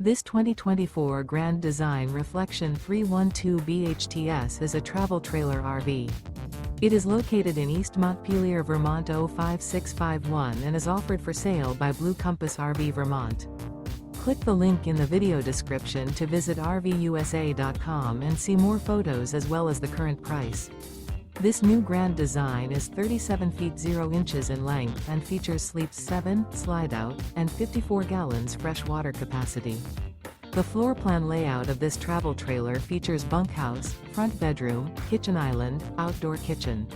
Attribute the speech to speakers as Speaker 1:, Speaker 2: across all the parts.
Speaker 1: This 2024 Grand Design Reflection 312 BHTS is a travel trailer RV. It is located in East Montpelier, Vermont 05651 and is offered for sale by Blue Compass RV Vermont. Click the link in the video description to visit RVUSA.com and see more photos as well as the current price. This new Grand Design is 37 feet 0 inches in length and features sleeps 7, slide-out, and 54 gallons fresh water capacity. The floor plan layout of this travel trailer features bunkhouse, front bedroom, kitchen island, outdoor kitchen.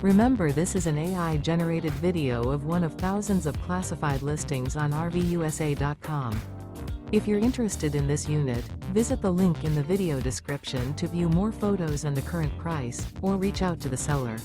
Speaker 1: Remember, this is an AI-generated video of one of thousands of classified listings on RVUSA.com. If you're interested in this unit, visit the link in the video description to view more photos and the current price, or reach out to the seller.